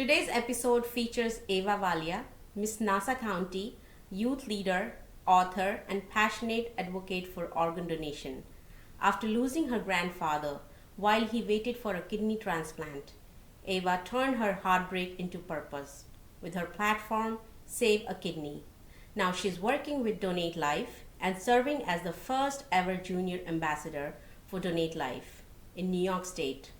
Today's episode features Ava Valia, Miss Nasa County, youth leader, author, and passionate advocate for organ donation. After losing her grandfather while he waited for a kidney transplant, Ava turned her heartbreak into purpose with her platform Save a Kidney. Now she's working with Donate Life and serving as the first ever junior ambassador for Donate Life in New York State,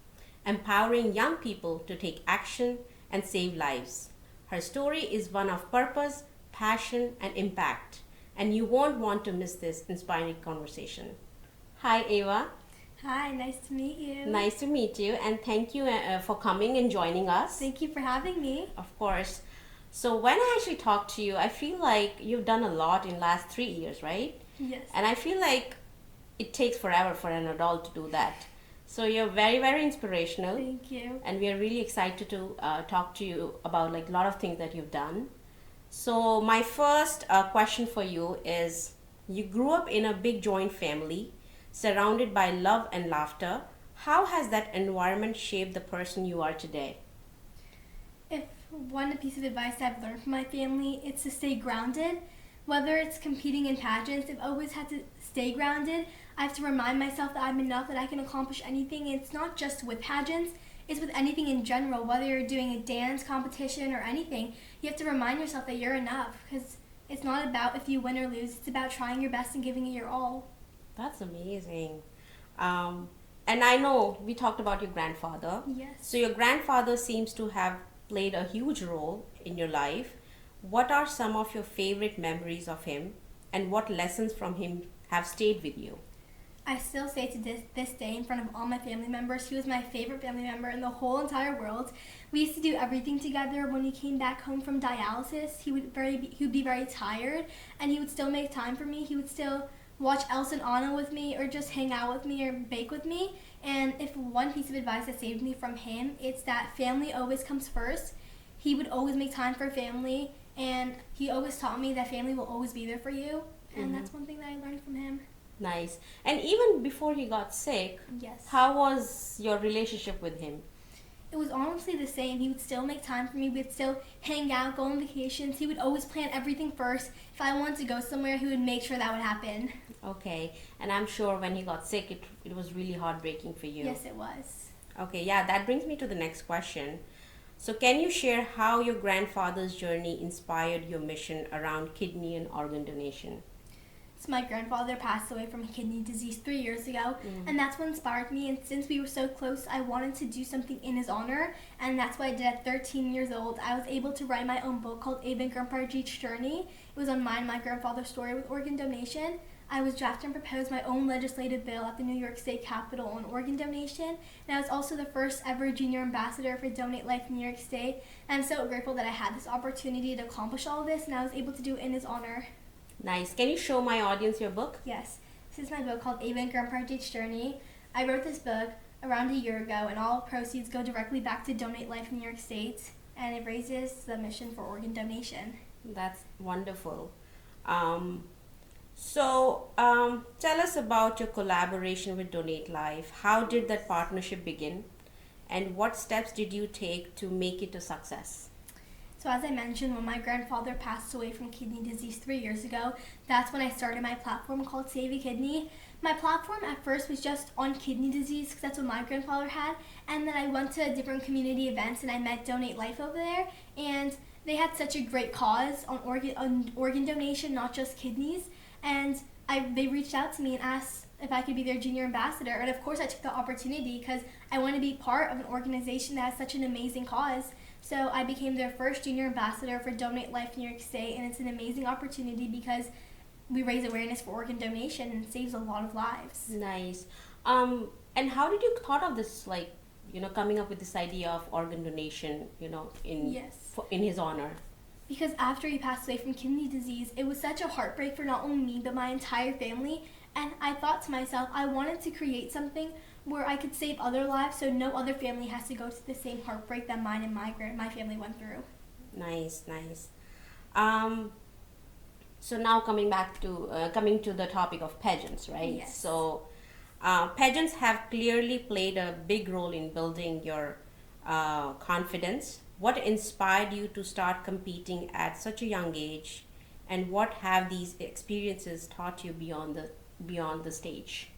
empowering young people to take action and save lives. Her story is one of purpose, passion, and impact, and you won't want to miss this inspiring conversation. Hi, Ava. Hi, nice to meet you. Nice to meet you, and thank you for coming and joining us. Thank you for having me. Of course. So when I actually talk to you, I feel like you've done a lot in last 3 years, right? Yes. And I feel like it takes forever for an adult to do that. So you're very, very inspirational. Thank you. And we are really excited to talk to you about like a lot of things that you've done. So my first question for you is, you grew up in a big joint family, surrounded by love and laughter. How has that environment shaped the person you are today? If one piece of advice I've learned from my family, it's to stay grounded. Whether it's competing in pageants, I've always had to stay grounded. I have to remind myself that I'm enough, that I can accomplish anything. It's not just with pageants, it's with anything in general. Whether you're doing a dance competition or anything, you have to remind yourself that you're enough, because it's not about if you win or lose, it's about trying your best and giving it your all. That's amazing. And I know we talked about your grandfather. Yes. So your grandfather seems to have played a huge role in your life. What are some of your favorite memories of him, and what lessons from him have stayed with you? I still say to this day in front of all my family members, he was my favorite family member in the whole entire world. We used to do everything together. When he came back home from dialysis, he would be very tired, and he would still make time for me. He would still watch Elsa and Anna with me, or just hang out with me, or bake with me. And if one piece of advice that saved me from him, it's that family always comes first. He would always make time for family, and he always taught me that family will always be there for you. And that's one thing that I learned from him. Nice. And even before he got sick, Yes. how was your relationship with him? It was honestly the same. He would still make time for me. We'd still hang out, go on vacations. He would always plan everything first. If I wanted to go somewhere, he would make sure that would happen. Okay. And I'm sure when he got sick, it was really heartbreaking for you. Yes, it was. Okay, yeah, that brings me to the next question. So can you share how your grandfather's journey inspired your mission around kidney and organ donation? So my grandfather passed away from kidney disease 3 years ago, and that's what inspired me. And since we were so close, I wanted to do something in his honor, and that's what I did at 13 years old. I was able to write my own book called Ava Valia Journey. It was on mine and my grandfather's story with organ donation. I was drafted and proposed my own legislative bill at the New York State Capitol on organ donation, and I was also the first ever junior ambassador for Donate Life New York State. And I'm so grateful that I had this opportunity to accomplish all of this, and I was able to do it in his honor. Nice. Can you show my audience your book? Yes. This is my book called Ava Valia Journey. I wrote this book around a year ago, and all proceeds go directly back to Donate Life New York State, and it raises the mission for organ donation. That's wonderful. Tell us about your collaboration with Donate Life. How did that partnership begin, and what steps did you take to make it a success? So as I mentioned, when my grandfather passed away from kidney disease 3 years ago, that's when I started my platform called Save a Kidney. My platform at first was just on kidney disease, because that's what my grandfather had, and then I went to different community events and I met Donate Life over there, and they had such a great cause on organ donation, not just kidneys, and they reached out to me and asked if I could be their junior ambassador, and of course I took the opportunity because I want to be part of an organization that has such an amazing cause. So I became their first junior ambassador for Donate Life New York State, and it's an amazing opportunity because we raise awareness for organ donation and it saves a lot of lives. Nice. And how did you thought of this, coming up with this idea of organ donation, in his honor? Because after he passed away from kidney disease, it was such a heartbreak for not only me, but my entire family. And I thought to myself, I wanted to create something where I could save other lives so no other family has to go through the same heartbreak that mine and my family went through. Nice. So now coming to the topic of pageants, right? Yes. So pageants have clearly played a big role in building your confidence, What inspired you to start competing at such a young age, and what have these experiences taught you beyond the stage?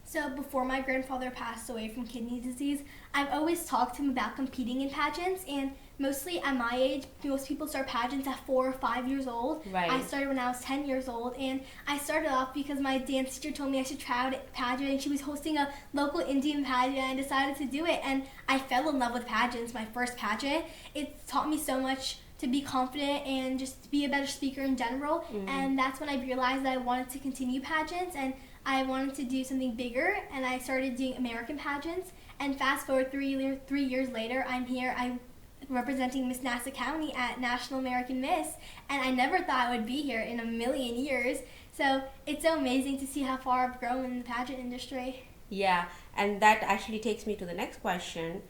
So before my grandfather passed away from kidney disease, I've always talked to him about competing in pageants, and mostly at my age, most people start pageants at 4 or 5 years old. Right. I started when I was 10 years old, and I started off because my dance teacher told me I should try out a pageant, and she was hosting a local Indian pageant, and I decided to do it, and I fell in love with pageants, my first pageant. It taught me so much to be confident and just to be a better speaker in general, and that's when I realized that I wanted to continue pageants, and I wanted to do something bigger, and I started doing American pageants. And fast forward 3 years later, I'm here. I'm representing Miss Nassau County at National American Miss, and I never thought I would be here in a million years. So it's so amazing to see how far I've grown in the pageant industry. Yeah, and that actually takes me to the next question.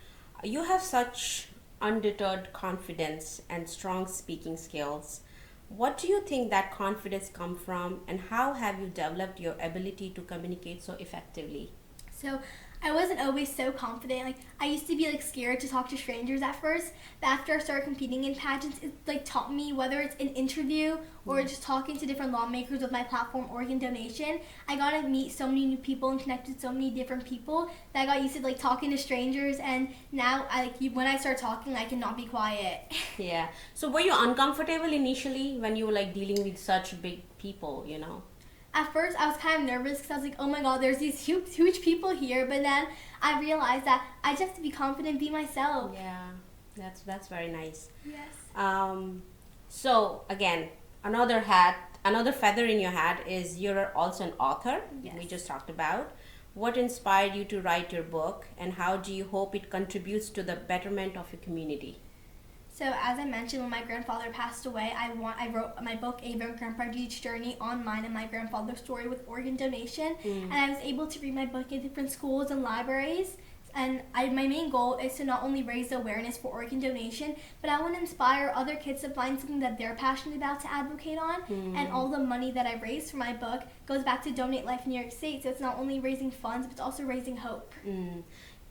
You have such undeterred confidence and strong speaking skills. What do you think that confidence come from, and how have you developed your ability to communicate so effectively? So I wasn't always so confident. Like, I used to be scared to talk to strangers at first, but after I started competing in pageants, it taught me, whether it's an interview or just talking to different lawmakers with my platform Organ Donation, I got to meet so many new people and connect with so many different people that I got used to talking to strangers, and now when I start talking, I cannot be quiet. Yeah. So were you uncomfortable initially when you were dealing with such big people, At first, I was kind of nervous because I was like, oh my god, there's these huge people here. But then I realized that I just have to be confident and be myself. Yeah, that's very nice. Yes. So again, another feather in your hat is you're also an author. Yes. We just talked about. What inspired you to write your book, and how do you hope it contributes to the betterment of your community? So as I mentioned, when my grandfather passed away, I wrote my book, Ava Grandpa's Journey, on mine and my grandfather's story with organ donation. And I was able to read my book in different schools and libraries. And my main goal is to not only raise awareness for organ donation, but I want to inspire other kids to find something that they're passionate about to advocate on. And all the money that I raised for my book goes back to Donate Life in New York State. So it's not only raising funds, but it's also raising hope.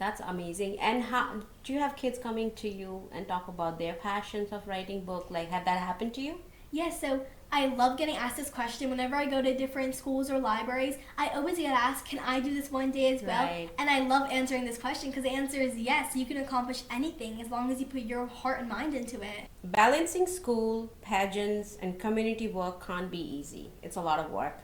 That's amazing. And how do you have kids coming to you and talk about their passions of writing book? Have that happened to you? Yes, so I love getting asked this question. Whenever I go to different schools or libraries, I always get asked, can I do this one day as well? Right. And I love answering this question because the answer is yes. You can accomplish anything as long as you put your heart and mind into it. Balancing school, pageants, and community work can't be easy. It's a lot of work.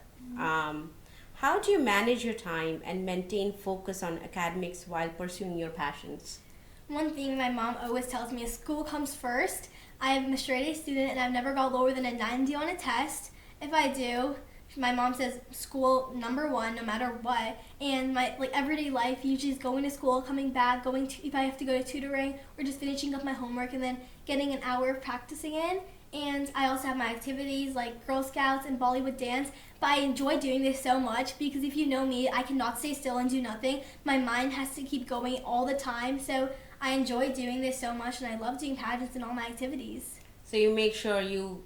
How do you manage your time and maintain focus on academics while pursuing your passions? One thing my mom always tells me is school comes first. I am a straight A student, and I've never got lower than a 90 on a test. If I do, my mom says school number one no matter what. And my everyday life usually is going to school, coming back, if I have to go to tutoring, or just finishing up my homework and then getting an hour of practicing in. And I also have my activities like Girl Scouts and Bollywood dance. But I enjoy doing this so much because if you know me, I cannot stay still and do nothing. My mind has to keep going all the time. So I enjoy doing this so much, and I love doing pageants and all my activities. So you make sure your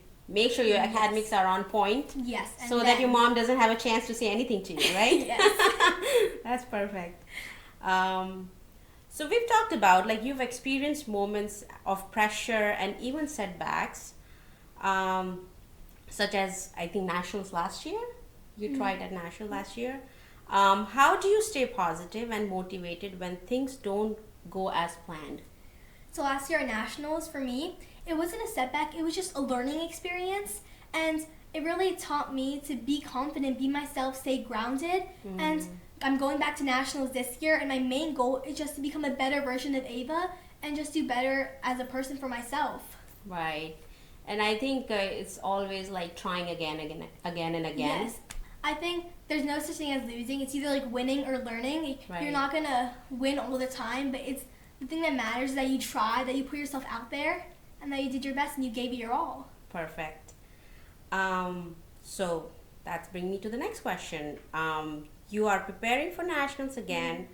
academics are on point. Yes. So that your mom doesn't have a chance to say anything to you, right? Yes. That's perfect. So we've talked about you've experienced moments of pressure and even setbacks, such as I think nationals last year. You tried at national last year. How do you stay positive and motivated when things don't go as planned? So last year at nationals, for me, it wasn't a setback. It was just a learning experience, and it really taught me to be confident, be myself, stay grounded. And I'm going back to nationals this year, and my main goal is just to become a better version of Ava and just do better as a person for myself. Right. And I think it's always trying again and again. Yes. I think there's no such thing as losing. It's either winning or learning. Right. You're not going to win all the time, but it's the thing that matters is that you tried, that you put yourself out there, and that you did your best and you gave it your all. Perfect. So that's bringing me to the next question. You are preparing for nationals again.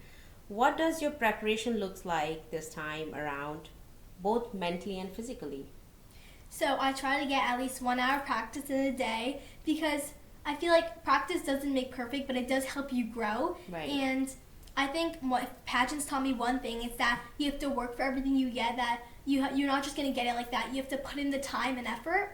What does your preparation looks like this time around, both mentally and physically? So I try to get at least 1 hour practice in a day because I feel like practice doesn't make perfect, but it does help you grow. Right. And I think what pageants taught me one thing is that you have to work for everything you get, that you're not just going to get it like that. You have to put in the time and effort.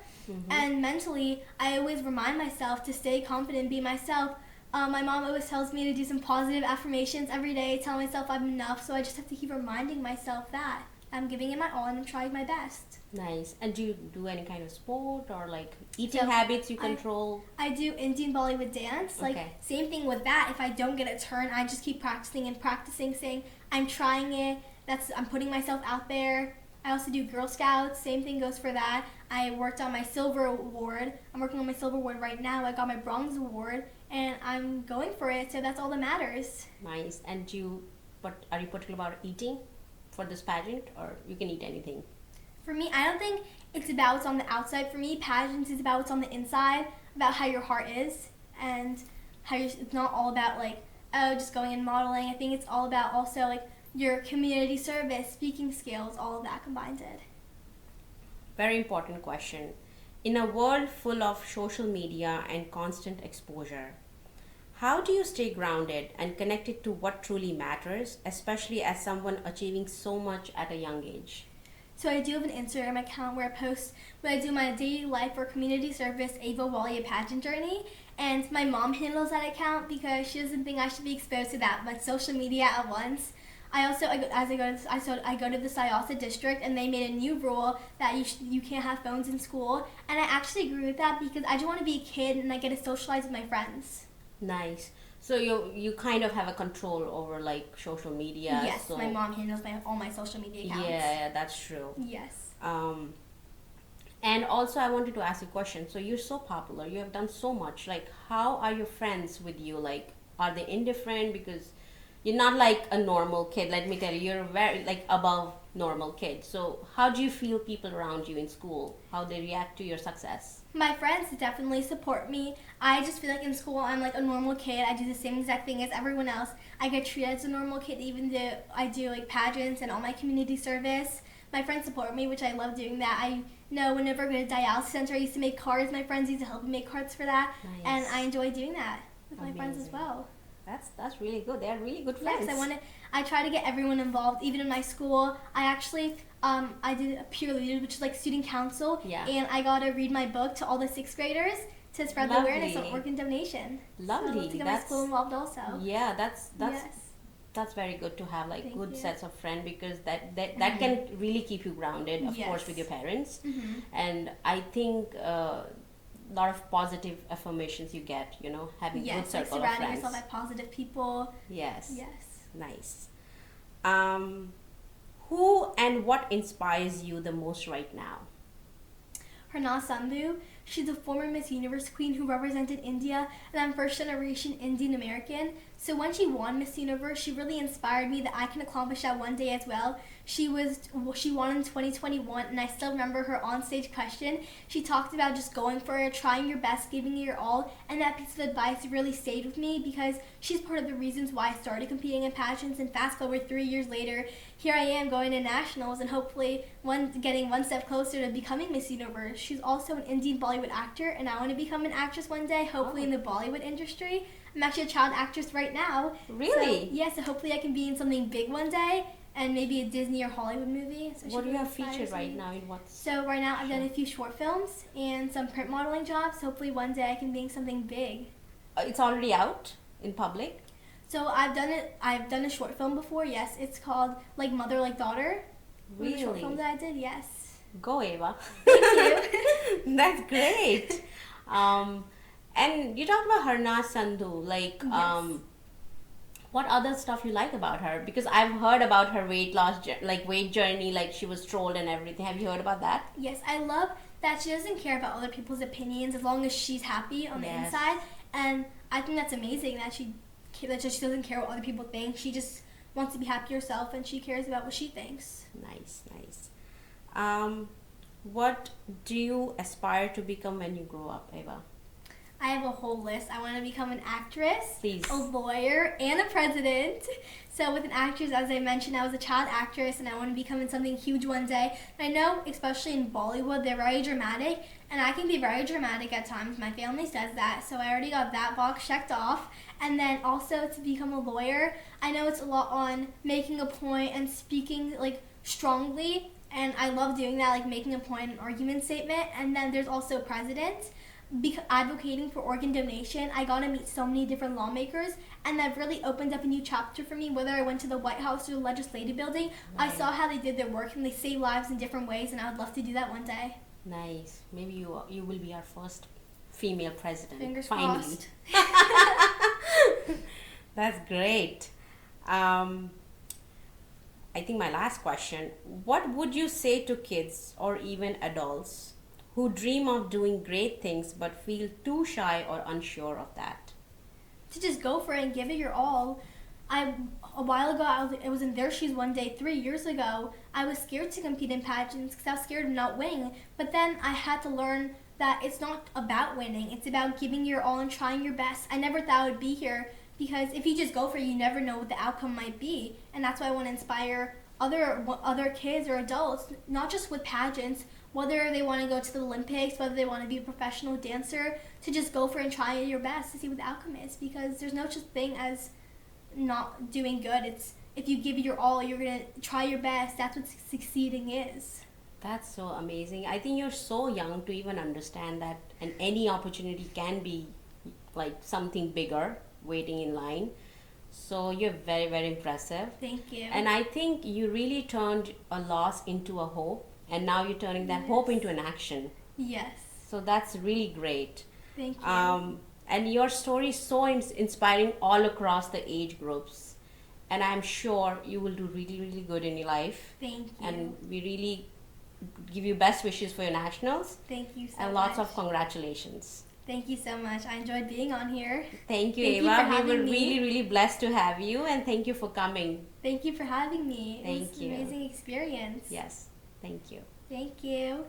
And mentally, I always remind myself to stay confident, be myself. My mom always tells me to do some positive affirmations every day, tell myself I'm enough. So I just have to keep reminding myself that I'm giving it my all and I'm trying my best. Nice. And do you do any kind of sport or like eating habits you control? I do Indian Bollywood dance. Like, same thing with that. If I don't get a turn, I just keep practicing and practicing, saying I'm trying it. I'm putting myself out there. I also do Girl Scouts. Same thing goes for that. I worked on my silver award. I'm working on my silver award right now. I got my bronze award, and I'm going for it. So that's all that matters. Nice. And are you particular about eating for this pageant, or you can eat anything? For me, I don't think it's about what's on the outside. For me, pageants is about what's on the inside, about how your heart is, and how it's not all about like, oh, just going and modeling. I think it's all about also like your community service, speaking skills, all of that combined. Very important question. In a world full of social media and constant exposure, how do you stay grounded and connected to what truly matters, especially as someone achieving so much at a young age? So I do have an Instagram account where I post when I do my daily life or community service, Ava Valia pageant journey. And my mom handles that account because she doesn't think I should be exposed to that much social media at once. I go to the Syosset district, and they made a new rule that you can't have phones in school. And I actually agree with that because I just want to be a kid and I get to socialize with my friends. Nice. So you kind of have a control over like social media. Yes, so my mom handles all my social media accounts. Yeah, that's true. Yes. And also I wanted to ask you a question. So you're so popular, you have done so much. Like, how are your friends with you? Like, are they indifferent? Because you're not like a normal kid. Let me tell you, you're very like above normal kid. So how do you feel people around you in school? How they react to your success? My friends definitely support me. I just feel like in school I'm like a normal kid. I do the same exact thing as everyone else. I get treated as a normal kid even though I do like pageants and all my community service. My friends support me, which I love doing that. I know whenever I go to dialysis center, I used to make cards. My friends used to help me make cards for that. Nice. And I enjoy doing that with my friends as well. That's really good. They are really good friends. Yes, I try to get everyone involved, even in my school. I actually I did a peer leader, which is like student council, and I got to read my book to all the 6th graders to spread the awareness of organ donation. Lovely. So to get my school involved also. Yeah, that's very good to have like good sets of friends, because that can really keep you grounded, of course, with your parents. And I think a lot of positive affirmations you get, having good circle of friends. Surrounding yourself by positive people. Yes. Nice. Who and what inspires you the most right now? Harna Sandhu. She's a former Miss Universe queen who represented India, and I'm first generation Indian American. So when she won Miss Universe, she really inspired me that I can accomplish that one day as well. She won in 2021, and I still remember her onstage question. She talked about just going for it, trying your best, giving it your all, and that piece of advice really stayed with me because she's part of the reasons why I started competing in pageants. And fast forward 3 years later, here I am going to nationals and hopefully getting one step closer to becoming Miss Universe. She's also an Indian Bollywood actor, and I want to become an actress one day, hopefully in the Bollywood industry. I'm actually a child actress right now. Really? So hopefully I can be in something big one day, and maybe a Disney or Hollywood movie. So what do you have featured right now? In what? So right now I've done a few short films and some print modeling jobs. Hopefully one day I can be in something big. It's already out in public? So I've done a short film before, yes. It's called Like Mother, Like Daughter. Really? The short film that I did, yes. Go, Ava. Thank you. That's great. And you talked about Harna Sandhu, like, what other stuff you like about her? Because I've heard about her weight journey, like she was trolled and everything. Have you heard about that? Yes, I love that she doesn't care about other people's opinions as long as she's happy on the inside. And I think that's amazing that she doesn't care what other people think. She just wants to be happy herself, and she cares about what she thinks. Nice. What do you aspire to become when you grow up, Ava? I have a whole list. I want to become an actress, Please. a lawyer, and a president. So with an actress, as I mentioned, I was a child actress, and I want to become something huge one day. And I know, especially in Bollywood, they're very dramatic, and I can be very dramatic at times. My family says that, so I already got that box checked off. And then also to become a lawyer, I know it's a lot on making a point and speaking like strongly And I love doing that, like making a point, an argument statement. And then there's also president. Advocating for organ donation, I got to meet so many different lawmakers, and that really opened up a new chapter for me. Whether I went to the White House or the legislative building, I saw how they did their work and they save lives in different ways, and I would love to do that one day. Nice. Maybe you will be our first female president. Fingers finally. crossed. That's great. I think my last question, what would you say to kids or even adults who dream of doing great things but feel too shy or unsure of that? To just go for it and give it your all. A while ago, I was in their shoes one day, 3 years ago. I was scared to compete in pageants because I was scared of not winning. But then I had to learn that it's not about winning. It's about giving your all and trying your best. I never thought I would be here because if you just go for it, you never know what the outcome might be. And that's why I want to inspire other kids or adults, not just with pageants, whether they want to go to the Olympics, whether they want to be a professional dancer, to just go for it and try your best to see what the outcome is, because there's no such thing as not doing good. It's if you give it your all, you're going to try your best. That's what succeeding is. That's so amazing. I think you're so young to even understand that, and any opportunity can be like something bigger waiting in line. So you're very, very impressive. Thank you. And I think you really turned a loss into a hope, and now you're turning that hope into an action. Yes. So that's really great. Thank you. And your story is so inspiring all across the age groups. And I'm sure you will do really, really good in your life. Thank you. And we really give you best wishes for your nationals. Thank you so much. And lots of congratulations. Thank you so much. I enjoyed being on here. Thank you, Thank you Ava. for We having were me. really, really blessed to have you, and thank you for coming. Thank you for having me. It was Thank an you. amazing experience. Yes, thank you. Thank you.